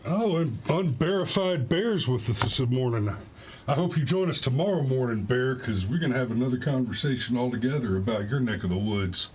Oh, and Unverified Bear's with us this morning. I hope you join us tomorrow morning, Bear, because we're going to have another conversation all together about your neck of the woods.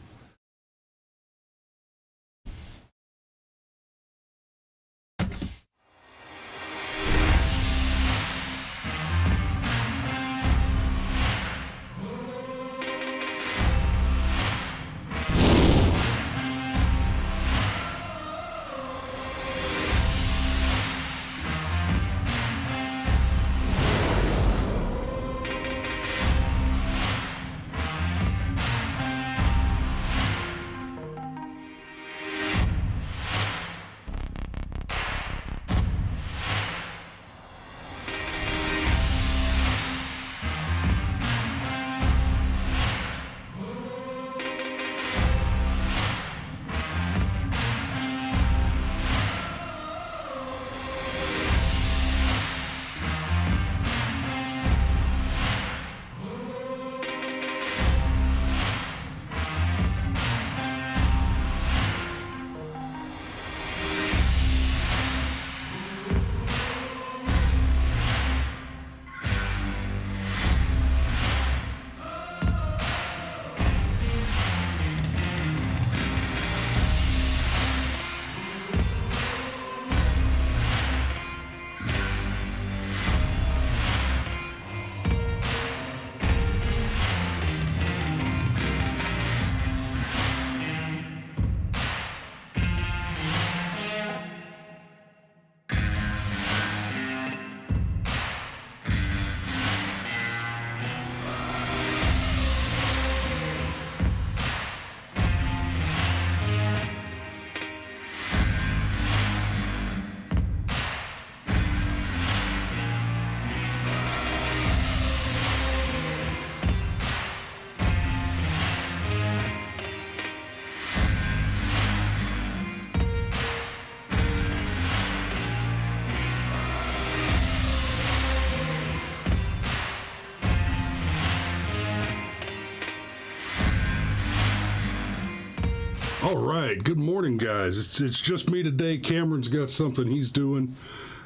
All right, good morning, guys. It's just me today. Cameron's got something he's doing,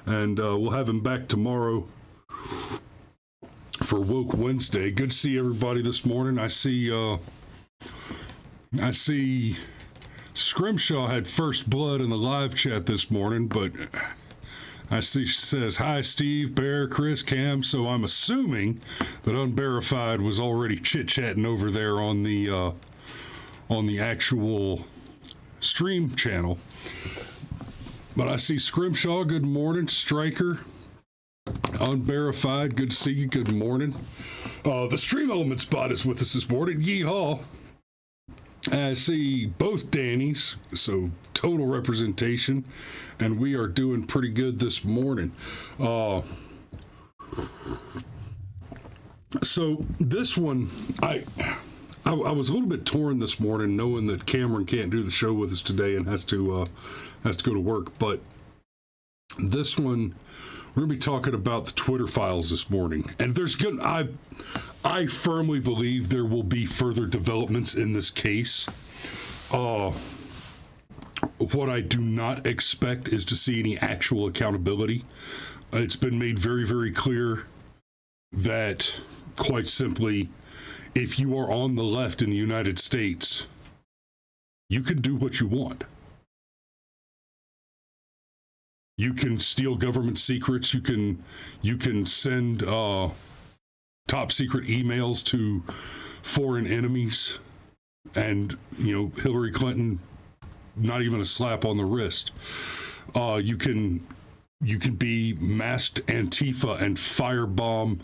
and we'll have him back tomorrow for Woke Wednesday. Good to see everybody this morning. I see Scrimshaw had first blood in the live chat this morning, but I see she says, "Hi, Steve, Bear, Chris, Cam." So I'm assuming that Unverified was already chit-chatting over there on the actual stream channel. But I see Scrimshaw, good morning. Striker, Unverified, good to see you, good morning. The Stream Element Spot is with us this morning. Yeehaw. I see both Dannys, so total representation, and we are doing pretty good this morning. So this one, I was a little bit torn this morning, knowing that Cameron can't do the show with us today and has to go to work. But this one, we're gonna be talking about the Twitter files this morning, and I firmly believe there will be further developments in this case. What I do not expect is to see any actual accountability. It's been made very, very clear that, quite simply, if you are on the left in the United States, you can do what you want. You can steal government secrets. You can send top secret emails to foreign enemies, and Hillary Clinton, not even a slap on the wrist. You can be masked Antifa and firebomb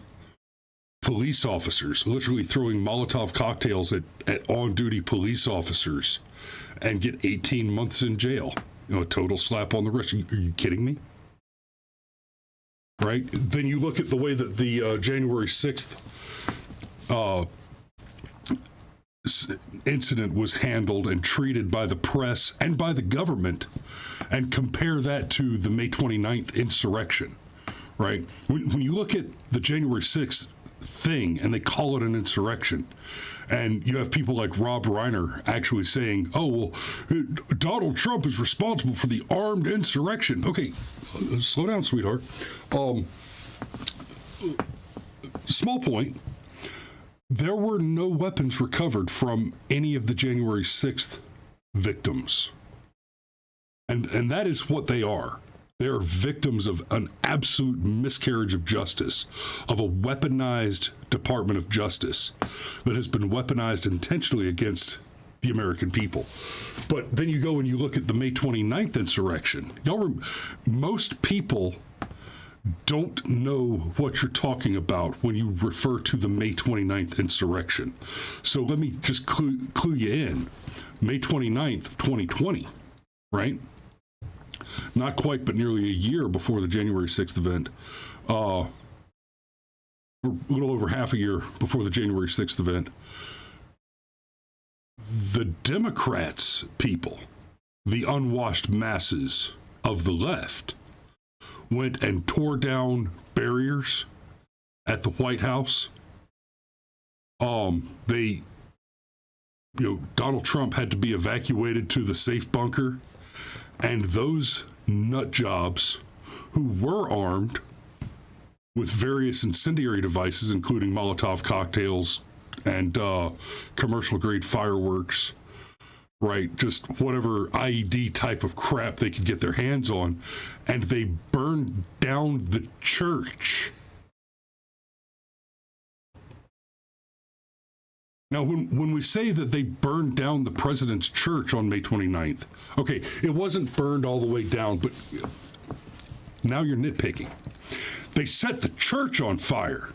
police officers, literally throwing Molotov cocktails at on-duty police officers, and get 18 months in jail. A total slap on the wrist. Are you kidding me? Right? Then you look at the way that the January 6th incident was handled and treated by the press and by the government, and compare that to the May 29th insurrection, right? When you look at the January 6th thing and they call it an insurrection. And you have people like Rob Reiner actually saying, oh, well, Donald Trump is responsible for the armed insurrection. Okay, slow down, sweetheart. Small point. There were no weapons recovered from any of the January 6th victims. And that is what they are. They are victims of an absolute miscarriage of justice, of a weaponized Department of Justice that has been weaponized intentionally against the American people. But then you go and you look at the May 29th insurrection. Most people don't know what you're talking about when you refer to the May 29th insurrection. So let me just clue you in. May 29th of 2020, right? Not quite, but nearly a year before the January 6th event. A little over half a year before the January 6th event. The Democrats people, the unwashed masses of the left, went and tore down barriers at the White House. Donald Trump had to be evacuated to the safe bunker, and those nut jobs who were armed with various incendiary devices, including Molotov cocktails and commercial grade fireworks, right? Just whatever IED type of crap they could get their hands on. And they burned down the church. Now, when we say that they burned down the president's church on May 29th, okay, it wasn't burned all the way down, but now you're nitpicking. They set the church on fire.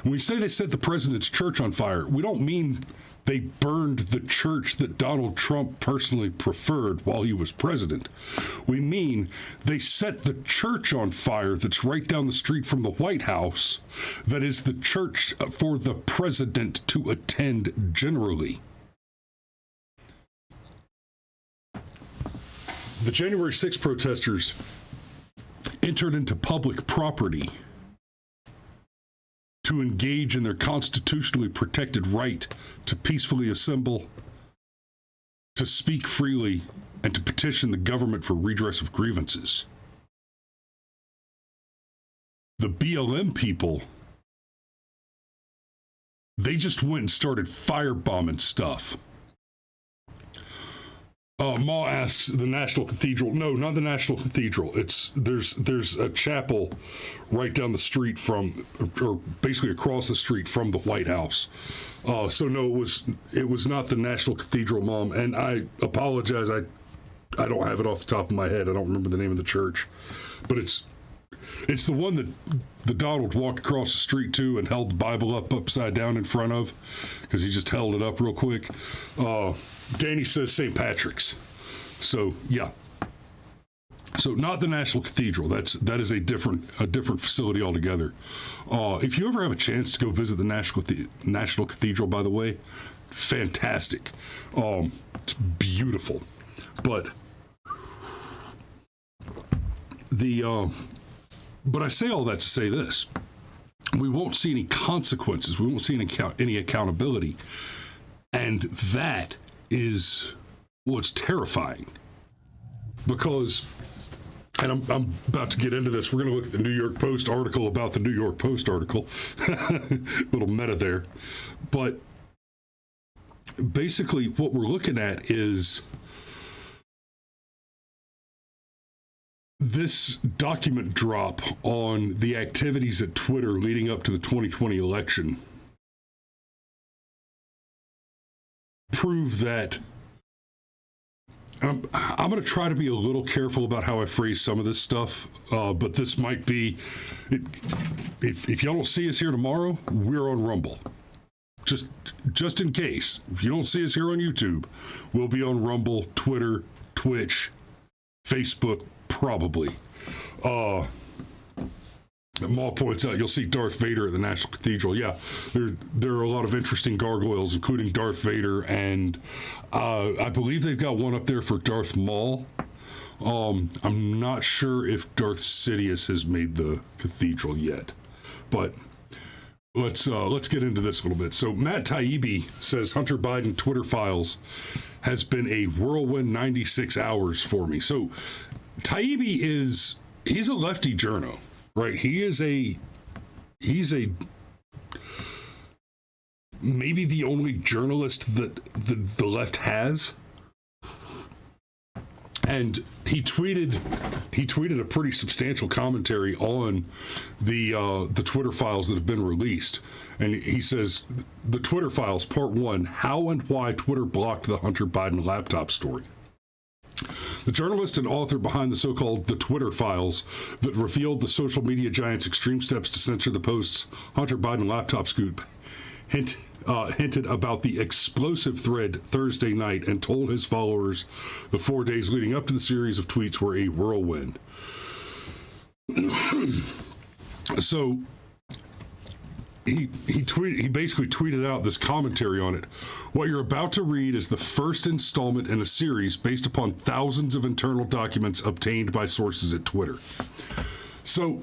When we say they set the president's church on fire, we don't mean they burned the church that Donald Trump personally preferred while he was president. We mean they set the church on fire that's right down the street from the White House, that is the church for the president to attend generally. The January 6th protesters entered into public property to engage in their constitutionally protected right to peacefully assemble, to speak freely, and to petition the government for redress of grievances. The BLM people, they just went and started firebombing stuff. Ma asks the National Cathedral. No, not the National Cathedral. There's a chapel right down the street from, or basically across the street from the White House. So no, it was not the National Cathedral, Mom. And I apologize. I don't have it off the top of my head. I don't remember the name of the church, but it's the one that the Donald walked across the street to and held the Bible up upside down in front of, because he just held it up real quick. Danny says St. Patrick's. So, yeah. So, not the National Cathedral. That is a different facility altogether. If you ever have a chance to go visit the National Cathedral, by the way, fantastic. It's beautiful. But but I say all that to say this. We won't see any consequences. We won't see any accountability. And that is what's terrifying. Because, and I'm about to get into this, we're going to look at the New York Post article about the New York Post article. Little meta there. But basically what we're looking at is this document drop on the activities at Twitter leading up to the 2020 election prove that I'm going to try to be a little careful about how I phrase some of this stuff, but this might be, if y'all don't see us here tomorrow, we're on Rumble. Just in case. If you don't see us here on YouTube, we'll be on Rumble, Twitter, Twitch, Facebook, probably. Maul points out you'll see Darth Vader at the National Cathedral. Yeah, there are a lot of interesting gargoyles, including Darth Vader, and I believe they've got one up there for Darth Maul. I'm not sure if Darth Sidious has made the cathedral yet, but let's get into this a little bit. So Matt Taibbi says Hunter Biden Twitter files has been a whirlwind 96 hours for me. So Taibbi he's a lefty journo, right? He's a maybe the only journalist that the left has. And he tweeted a pretty substantial commentary on the Twitter files that have been released. And he says, the Twitter files, part 1, how and why Twitter blocked the Hunter Biden laptop story. The journalist and author behind the so-called The Twitter Files that revealed the social media giant's extreme steps to censor the post's Hunter Biden laptop scoop hinted about the explosive thread Thursday night and told his followers the 4 days leading up to the series of tweets were a whirlwind. So he basically tweeted out this commentary on it. What you're about to read is the first installment in a series based upon thousands of internal documents obtained by sources at Twitter. So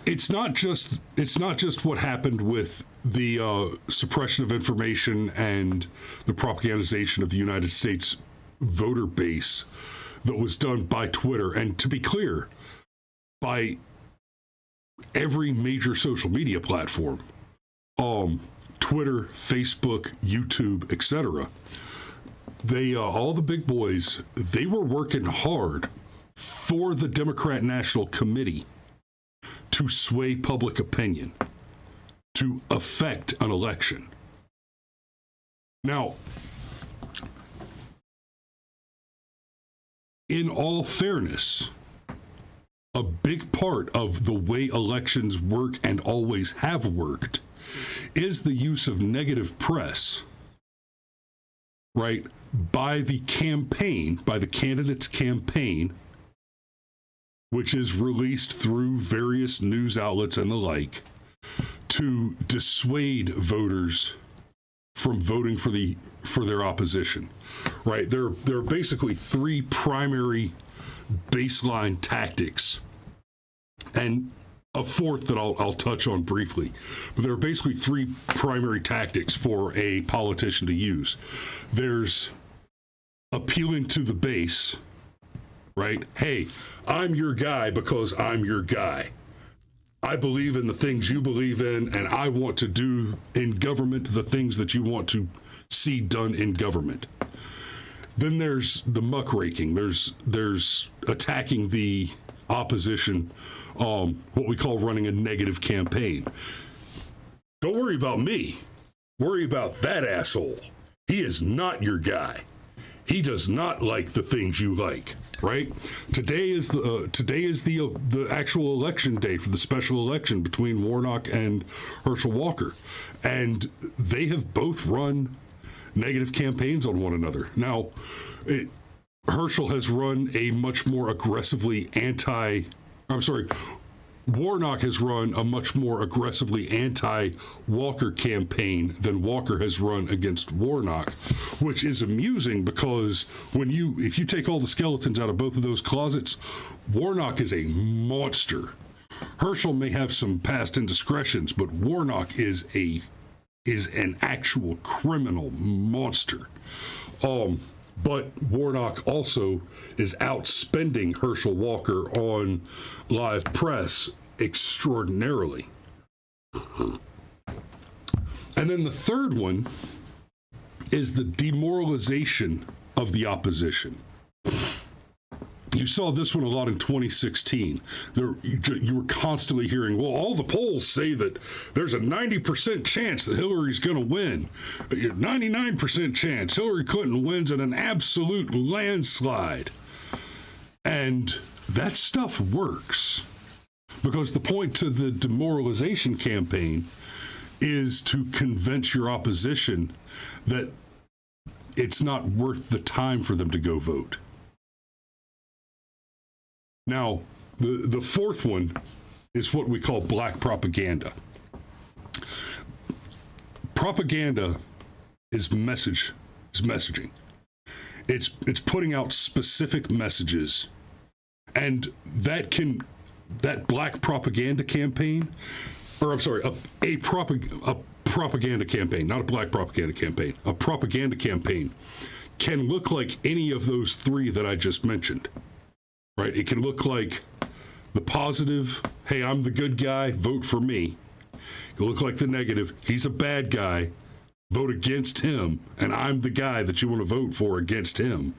it's not just what happened with the suppression of information and the propagandization of the United States voter base that was done by Twitter, and to be clear, by every major social media platform, Twitter, Facebook, YouTube, etc. They all the big boys, they were working hard for the Democrat National Committee to sway public opinion, to affect an election. Now, in all fairness, a big part of the way elections work and always have worked is the use of negative press, right, by the campaign, by the candidate's campaign, which is released through various news outlets and the like, to dissuade voters from voting for their opposition. Right? There are basically three primary baseline tactics, and a fourth that I'll touch on briefly. But there are basically three primary tactics for a politician to use. There's appealing to the base, right? Hey, I'm your guy because I'm your guy. I believe in the things you believe in, and I want to do in government the things that you want to see done in government. Then there's the muckraking. There's attacking the opposition, what we call running a negative campaign. Don't worry about me. Worry about that asshole. He is not your guy. He does not like the things you like, right? Today is the actual election day for the special election between Warnock and Herschel Walker, and they have both run negative campaigns on one another. Now, Herschel has run a much more aggressively Warnock has run a much more aggressively anti-Walker campaign than Walker has run against Warnock, which is amusing because if you take all the skeletons out of both of those closets, Warnock is a monster. Herschel may have some past indiscretions, but Warnock is an actual criminal monster. But Warnock also is outspending Herschel Walker on live press extraordinarily. And then the third one is the demoralization of the opposition. You saw this one a lot in 2016. You were constantly hearing, well, all the polls say that there's a 90% chance that Hillary's going to win. 99% chance Hillary Clinton wins in an absolute landslide. And that stuff works. Because the point to the demoralization campaign is to convince your opposition that it's not worth the time for them to go vote. Now, the fourth one is what we call black propaganda. Propaganda is messaging. It's putting out specific messages, and that black propaganda campaign or I'm sorry, a propaganda campaign, not a black propaganda campaign, a propaganda campaign can look like any of those three that I just mentioned, right? It can look like the positive, hey, I'm the good guy, vote for me. It can look like the negative, he's a bad guy, vote against him, and I'm the guy that you want to vote for against him.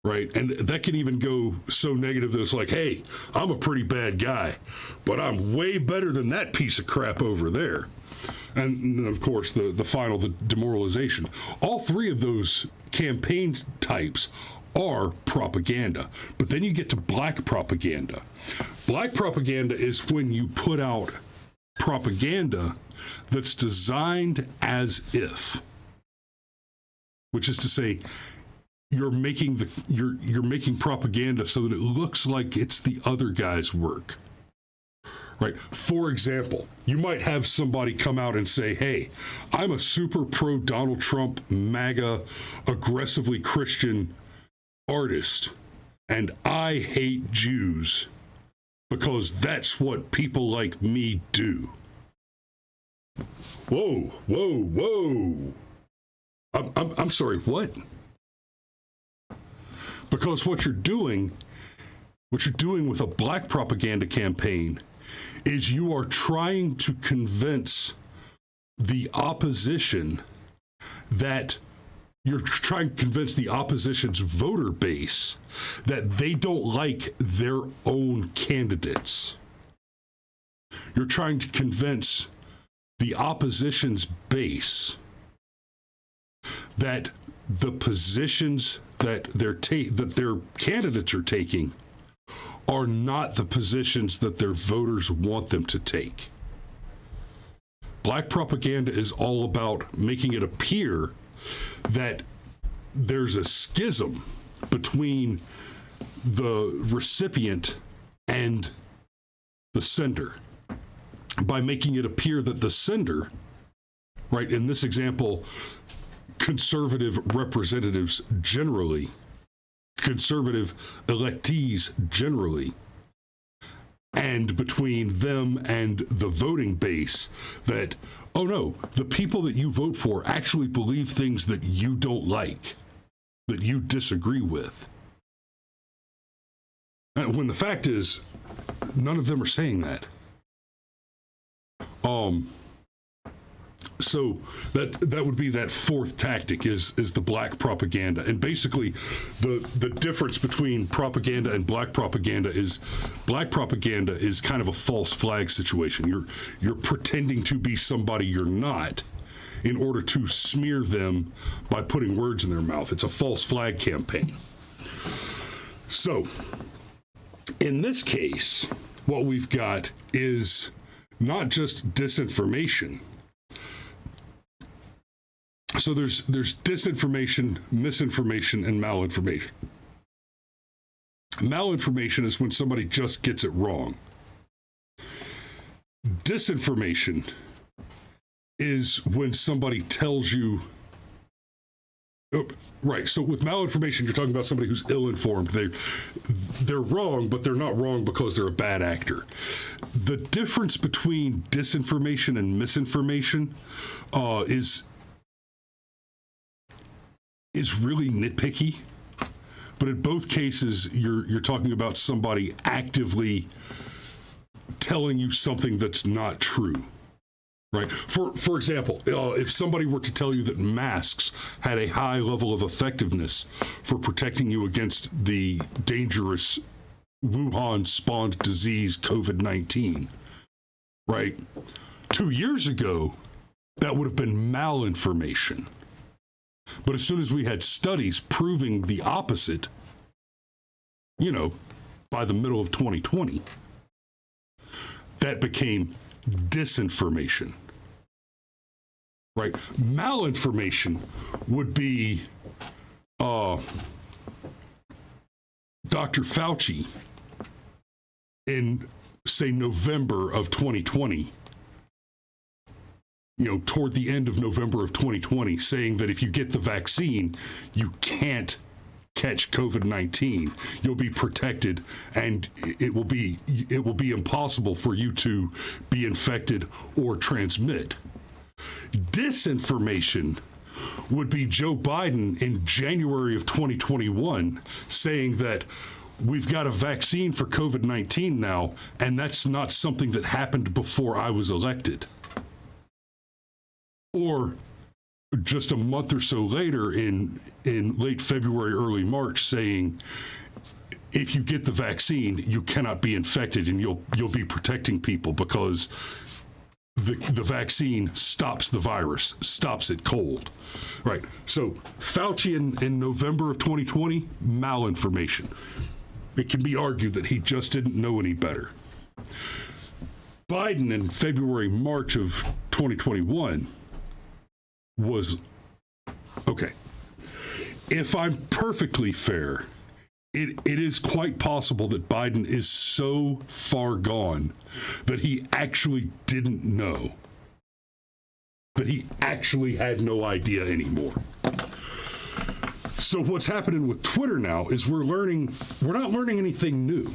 Right? And that can even go so negative that it's like, hey, I'm a pretty bad guy, but I'm way better than that piece of crap over there. And of course, the final, the demoralization. All three of those campaign types are propaganda. But then you get to black propaganda. Black propaganda is when you put out propaganda that's designed as if, which is to say, you're making propaganda so that it looks like it's the other guy's work. Right. For example, you might have somebody come out and say, hey, I'm a super pro Donald Trump, MAGA, aggressively Christian artist, and I hate Jews because that's what people like me do. Whoa, whoa, whoa. I'm sorry, what? Because what you're doing with a black propaganda campaign is you are trying to convince the opposition that you're trying to convince the opposition's voter base that they don't like their own candidates. You're trying to convince the opposition's base that the positions that their candidates are taking are not the positions that their voters want them to take. Black propaganda is all about making it appear that there's a schism between the recipient and the sender, by making it appear that the sender, right, in this example, conservative representatives generally, conservative electees generally, and between them and the voting base, that, oh no, the people that you vote for actually believe things that you don't like, that you disagree with. And when the fact is, none of them are saying that. So that would be that fourth tactic is the black propaganda. And basically the difference between propaganda and black propaganda is kind of a false flag situation. You're pretending to be somebody you're not in order to smear them by putting words in their mouth. It's a false flag campaign. So in this case, what we've got is not just disinformation. So there's disinformation, misinformation, and malinformation. Malinformation is when somebody just gets it wrong. Disinformation is when somebody tells you, right, so with malinformation, you're talking about somebody who's ill-informed. They're wrong, but they're not wrong because they're a bad actor. The difference between disinformation and misinformation is really nitpicky, but in both cases, you're talking about somebody actively telling you something that's not true, right? For example, if somebody were to tell you that masks had a high level of effectiveness for protecting you against the dangerous Wuhan-spawned disease COVID-19, right? 2 years ago, that would have been malinformation. But as soon as we had studies proving the opposite, by the middle of 2020, that became disinformation, right? Malinformation would be Dr. Fauci in, say, November of 2020, toward the end of November of 2020, saying that if you get the vaccine, you can't catch COVID-19, you'll be protected, and it will be impossible for you to be infected or transmit. Disinformation would be Joe Biden in January of 2021 saying that we've got a vaccine for COVID-19 now, and that's not something that happened before I was elected. Or just a month or so later in late February, early March, saying if you get the vaccine, you cannot be infected and you'll be protecting people because the vaccine stops the virus, stops it cold. Right. So Fauci in November of 2020, malinformation. It can be argued that he just didn't know any better. Biden in February, March of 2021 was, okay, if I'm perfectly fair, it is quite possible that Biden is so far gone that he actually didn't know, that he actually had no idea anymore. So what's happening with Twitter now is we're not learning anything new.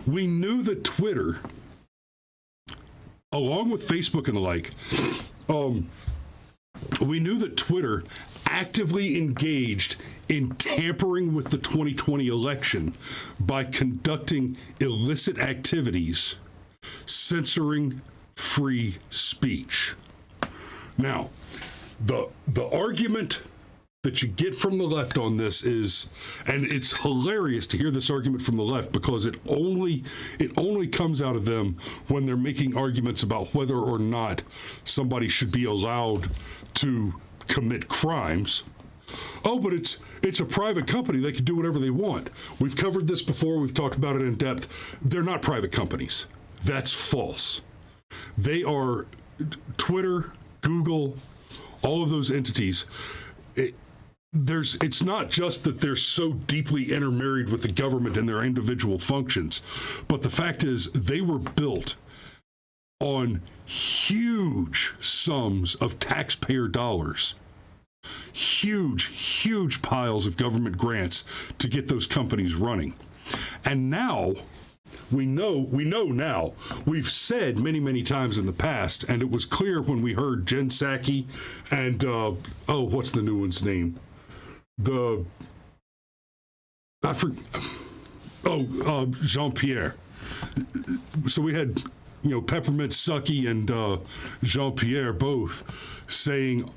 We knew that Twitter, along with Facebook and the like, we knew that Twitter actively engaged in tampering with the 2020 election by conducting illicit activities, censoring free speech. Now, the argument that you get from the left on this is, and it's hilarious to hear this argument from the left because it only comes out of them when they're making arguments about whether or not somebody should be allowed to commit crimes. Oh, but it's a private company. They can do whatever they want. We've covered this before. We've talked about it in depth. They're not private companies. That's false. They are Twitter, Google, all of those entities. It's not just that they're so deeply intermarried with the government and their individual functions, but the fact is they were built on huge sums of taxpayer dollars, huge piles of government grants to get those companies running. And now we know now, we've said many times in the past, and it was clear when we heard Jen Psaki and, what's the new one's name? Jean-Pierre. So we had, Peppermint Psaki and Jean-Pierre both saying,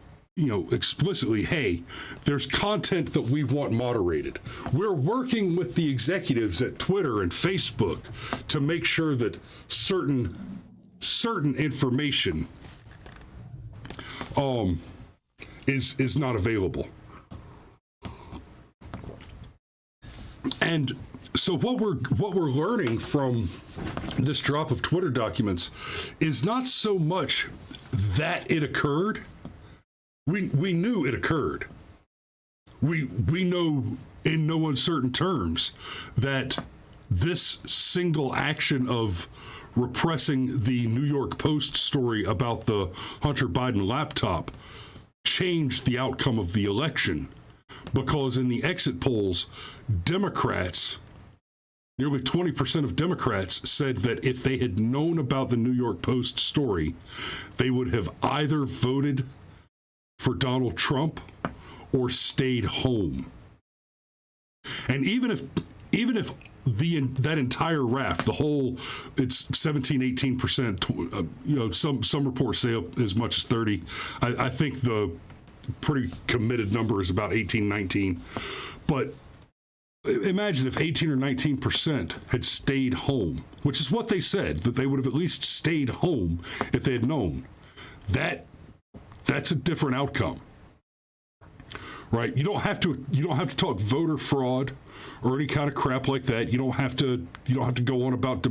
explicitly, hey, there's content that we want moderated. We're working with the executives at Twitter and Facebook to make sure that certain information is not available. And so what we're learning from this drop of Twitter documents is not so much that it occurred. We knew it occurred. We know in no uncertain terms that this single action of repressing the New York Post story about the Hunter Biden laptop changed the outcome of the election, because in the exit polls, Democrats, nearly 20% of Democrats said that if they had known about the New York Post story, they would have either voted for Donald Trump or stayed home. And even if that entire raft, the whole, it's 17-18%, some reports say up as much as 30. I think the pretty committed number is about 18-19. But imagine if 18 or 19% had stayed home, which is what they said, that they would have at least stayed home if they had known. That's a different outcome, right? You don't have to talk voter fraud or any kind of crap like that. You don't have to go on about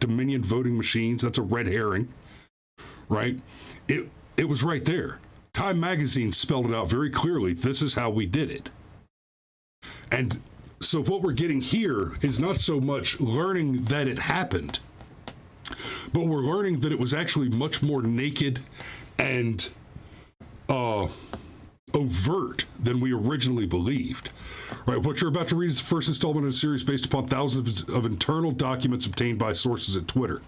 Dominion voting machines. That's a red herring, right? It was right there. Time magazine spelled it out very clearly. This is how we did it. And so what we're getting here is not so much learning that it happened, but we're learning that it was actually much more naked and overt than we originally believed. Right, what you're about to read is the first installment in a series based upon thousands of internal documents obtained by sources at Twitter.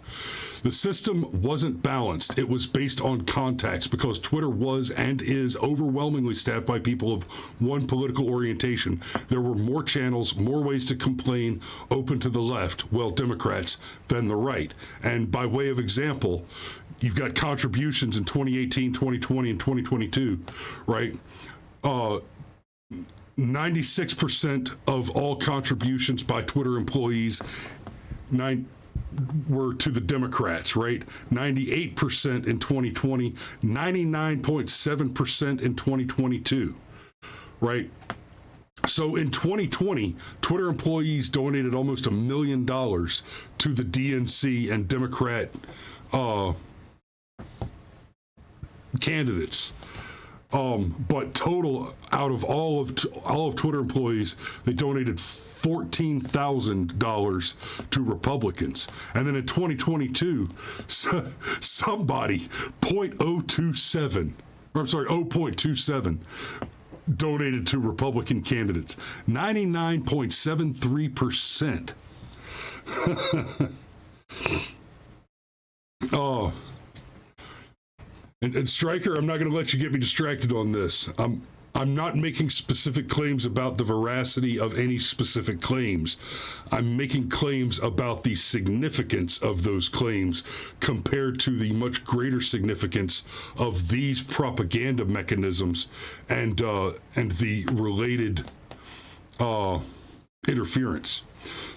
The system wasn't balanced. It was based on contacts because Twitter was and is overwhelmingly staffed by people of one political orientation. There were more channels, more ways to complain open to the left, well, Democrats, than the right. And by way of example, you've got contributions in 2018, 2020, and 2022, right? 96% of all contributions by Twitter employees were to the Democrats, right? 98% in 2020, 99.7% in 2022, right? So in 2020, Twitter employees donated almost $1 million to the DNC and Democrat candidates. But total, out of all of Twitter employees, they donated $14,000 to Republicans. And then in 2022, somebody 0.27 donated to Republican candidates. 99.73%. Oh. And Stryker, I'm not going to let you get me distracted on this. I'm not making specific claims about the veracity of any specific claims. I'm making claims about the significance of those claims compared to the much greater significance of these propaganda mechanisms and the related interference.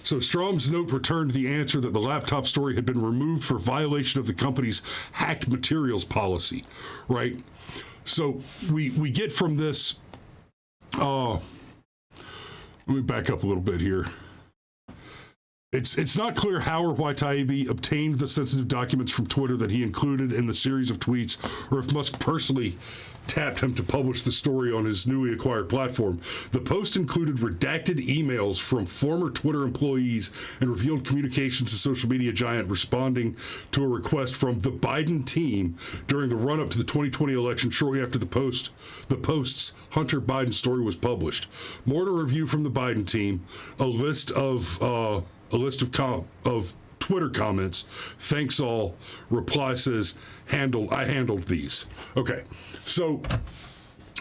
So Strom's note returned the answer that the laptop story had been removed for violation of the company's hacked materials policy, right? So we get from this, let me back up a little bit here. It's not clear how or why Taibbi obtained the sensitive documents from Twitter that he included in the series of tweets, or if Musk personally tapped him to publish the story on his newly acquired platform. The post included redacted emails from former Twitter employees and revealed communications to social media giant responding to a request from the Biden team during the run-up to the 2020 election shortly after the post's Hunter Biden story was published. More to review from the Biden team, a list of Twitter comments. Thanks all. Reply says, I handled these. Okay. So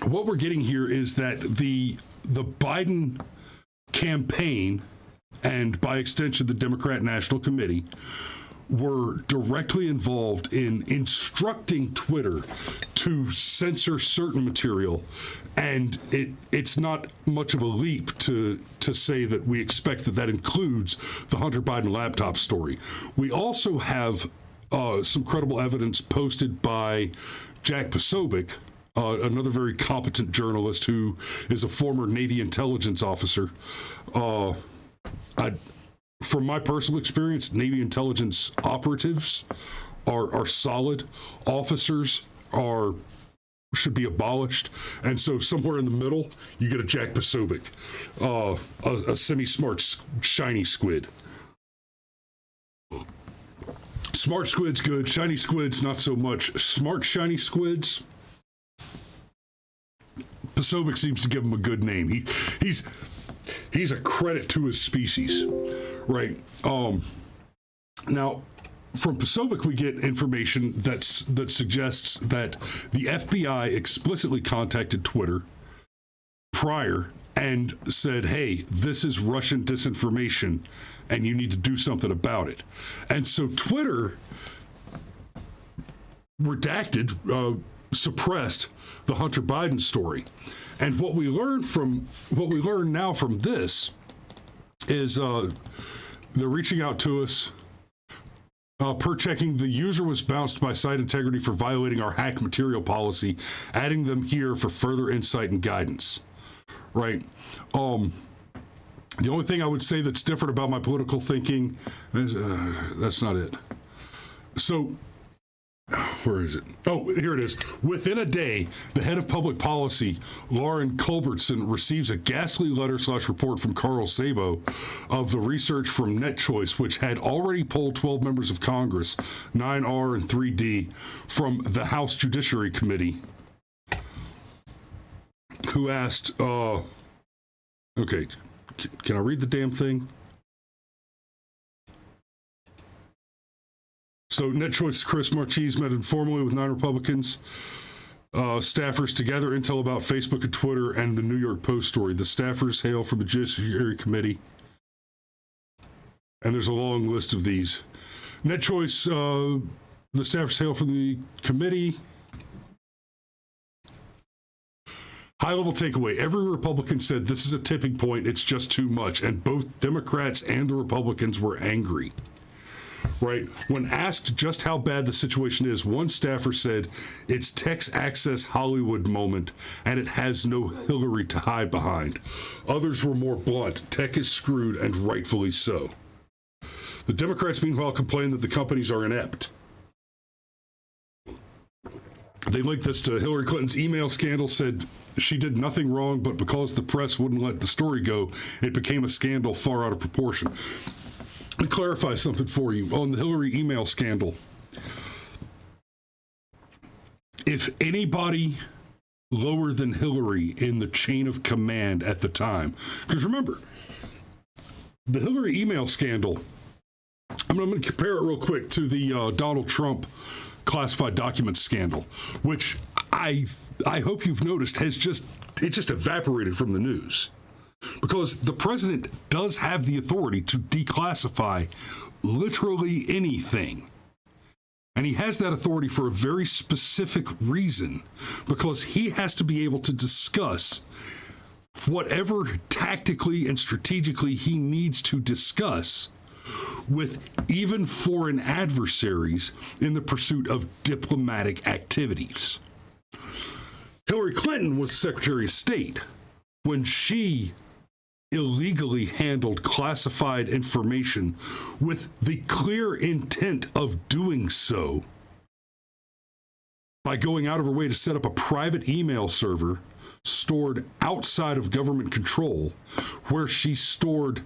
what we're getting here is that the Biden campaign, and by extension the Democrat National Committee, were directly involved in instructing Twitter to censor certain material. And it's not much of a leap to say that we expect that includes the Hunter Biden laptop story. We also have some credible evidence posted by Jack Posobiec, another very competent journalist who is a former Navy intelligence officer. From my personal experience, Navy intelligence operatives are solid. Officers should be abolished. And so somewhere in the middle, you get a Jack Posobiec, a semi-smart, shiny squid. Smart squid's good. Shiny squid's not so much. Smart, shiny squids, Posobiec seems to give him a good name. He's a credit to his species, right? Now, from Posobiec, we get information that suggests that the FBI explicitly contacted Twitter prior and said, hey, this is Russian disinformation, and you need to do something about it. And so Twitter redacted, suppressed the Hunter Biden story. And what we learn now from this is they're reaching out to us. Per checking, the user was bounced by site integrity for violating our hacked material policy, adding them here for further insight and guidance. Right. The only thing I would say that's different about my political thinking is that's not it. So, where is it? Oh, here it is. Within a day, the head of public policy, Lauren Culbertson, receives a ghastly letter/report from Carl Szabo of the research from NetChoice, which had already polled 12 members of Congress, 9R and 3D, from the House Judiciary Committee, who asked, okay, can I read the damn thing? So NetChoice Chris Marchese met informally with 9 Republicans staffers to gather intel about Facebook and Twitter and the New York Post story. The staffers hail from the Judiciary Committee. And there's a long list of these. NetChoice, the staffers hail from the committee. High-level takeaway. Every Republican said this is a tipping point. It's just too much. And both Democrats and the Republicans were angry. Right? When asked just how bad the situation is, one staffer said, it's Tech's Access Hollywood moment, and it has no Hillary to hide behind. Others were more blunt. Tech is screwed, and rightfully so. The Democrats, meanwhile, complained that the companies are inept. They linked this to Hillary Clinton's email scandal, said she did nothing wrong, but because the press wouldn't let the story go, it became a scandal far out of proportion. Let me clarify something for you on the Hillary email scandal. If anybody lower than Hillary in the chain of command at the time, because remember, the Hillary email scandal, I'm going to compare it real quick to the Donald Trump classified documents scandal, which I hope you've noticed it just evaporated from the news. Because the president does have the authority to declassify literally anything. And he has that authority for a very specific reason, because he has to be able to discuss whatever tactically and strategically he needs to discuss with even foreign adversaries in the pursuit of diplomatic activities. Hillary Clinton was Secretary of State when she illegally handled classified information with the clear intent of doing so by going out of her way to set up a private email server stored outside of government control, where she stored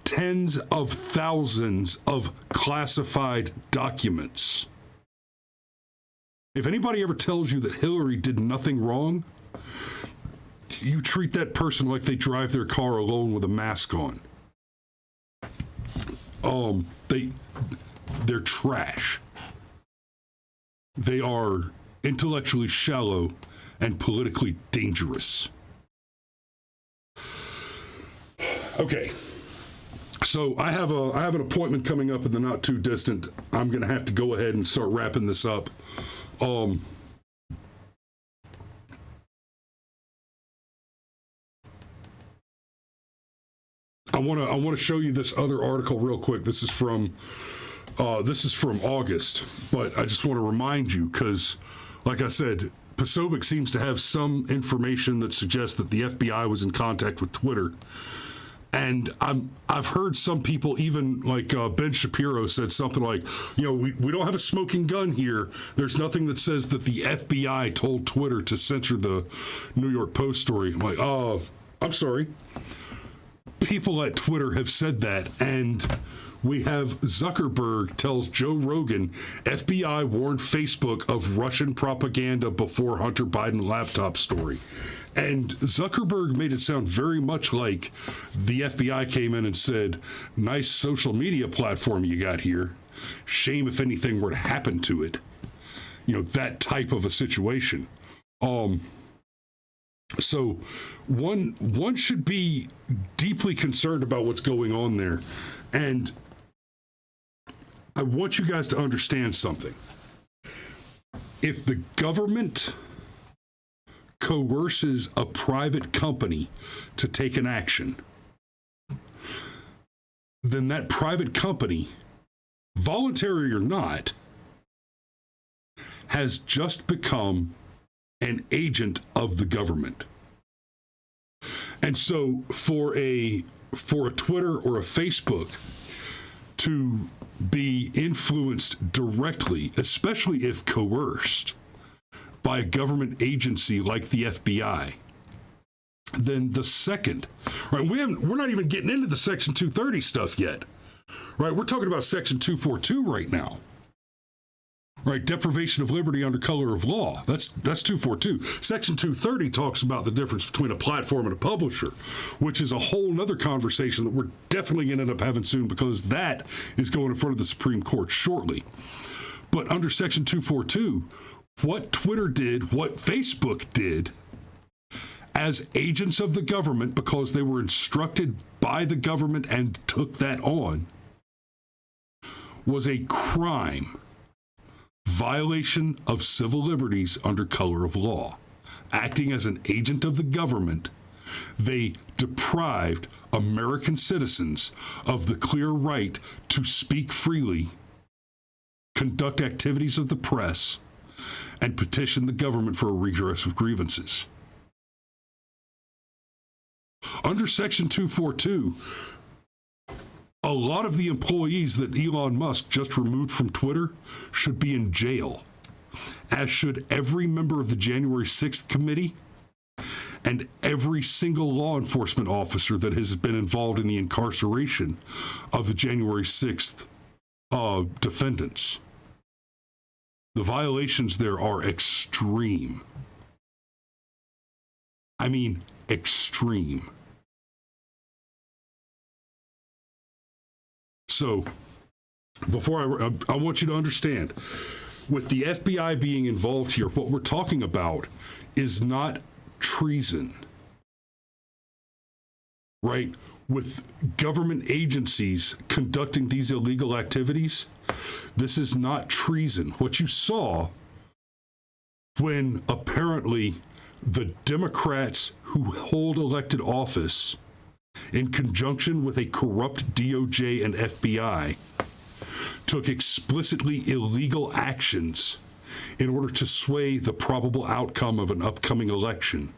tens of thousands of classified documents. If anybody ever tells you that Hillary did nothing wrong, you treat that person like they drive their car alone with a mask on. They're trash. They are intellectually shallow and politically dangerous. Okay. So I have an appointment coming up in the not too distant. I'm going to have to go ahead and start wrapping this up. I want to show you this other article real quick. This is from August, but I just want to remind you because, like I said, Posobiec seems to have some information that suggests that the FBI was in contact with Twitter. And I've heard some people, even like Ben Shapiro, said something like, we don't have a smoking gun here. There's nothing that says that the FBI told Twitter to censor the New York Post story. I'm like, I'm sorry. People at Twitter have said that, and we have Zuckerberg tells Joe Rogan, FBI warned Facebook of Russian propaganda before Hunter Biden laptop story. And Zuckerberg made it sound very much like the FBI came in and said, nice social media platform you got here. Shame if anything were to happen to it. That type of a situation. So one should be deeply concerned about what's going on there. And I want you guys to understand something. If the government coerces a private company to take an action, then that private company, voluntary or not, has just become an agent of the government. And so for a Twitter or a Facebook to be influenced directly, especially if coerced by a government agency like the FBI, then the second, right? We're not even getting into the Section 230 stuff yet, right? We're talking about Section 242 right now. right? Deprivation of liberty under color of law. That's 242. Section 230 talks about the difference between a platform and a publisher, which is a whole nother conversation that we're definitely going to end up having soon, because that is going in front of the Supreme Court shortly. But under Section 242, what Twitter did, what Facebook did, as agents of the government, because they were instructed by the government and took that on, was a crime. Violation of civil liberties under color of law. Acting as an agent of the government, they deprived American citizens of the clear right to speak freely, conduct activities of the press, and petition the government for a redress of grievances. Under Section 242, a lot of the employees that Elon Musk just removed from Twitter should be in jail, as should every member of the January 6th committee and every single law enforcement officer that has been involved in the incarceration of the January 6th defendants. The violations there are extreme. I mean, extreme. So, before I want you to understand, with the FBI being involved here, what we're talking about is not treason, right? With government agencies conducting these illegal activities, this is not treason. What you saw when apparently the Democrats who hold elected office, in conjunction with a corrupt DOJ and FBI, took explicitly illegal actions in order to sway the probable outcome of an upcoming election.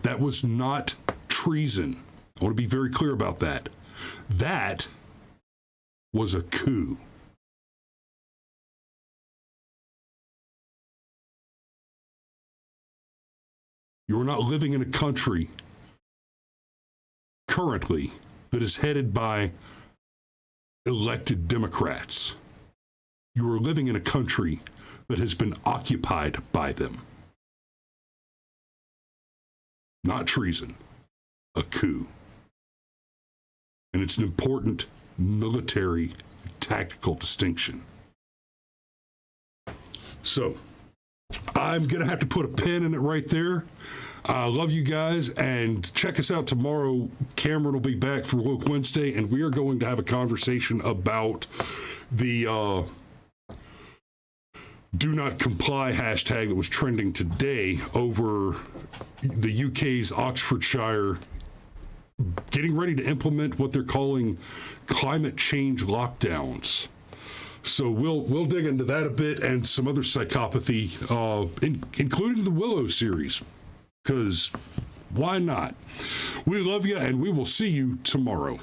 That was not treason. I want to be very clear about that. That was a coup. You are not living in a country currently that is headed by elected Democrats. You are living in a country that has been occupied by them. Not treason, a coup. And it's an important military tactical distinction. So, I'm going to have to put a pin in it right there. I love you guys, and check us out tomorrow. Cameron will be back for Woke Wednesday, and we are going to have a conversation about the do not comply hashtag that was trending today over the UK's Oxfordshire getting ready to implement what they're calling climate change lockdowns. So we'll dig into that a bit and some other psychopathy, including the Willow series, because why not? We love you, and we will see you tomorrow.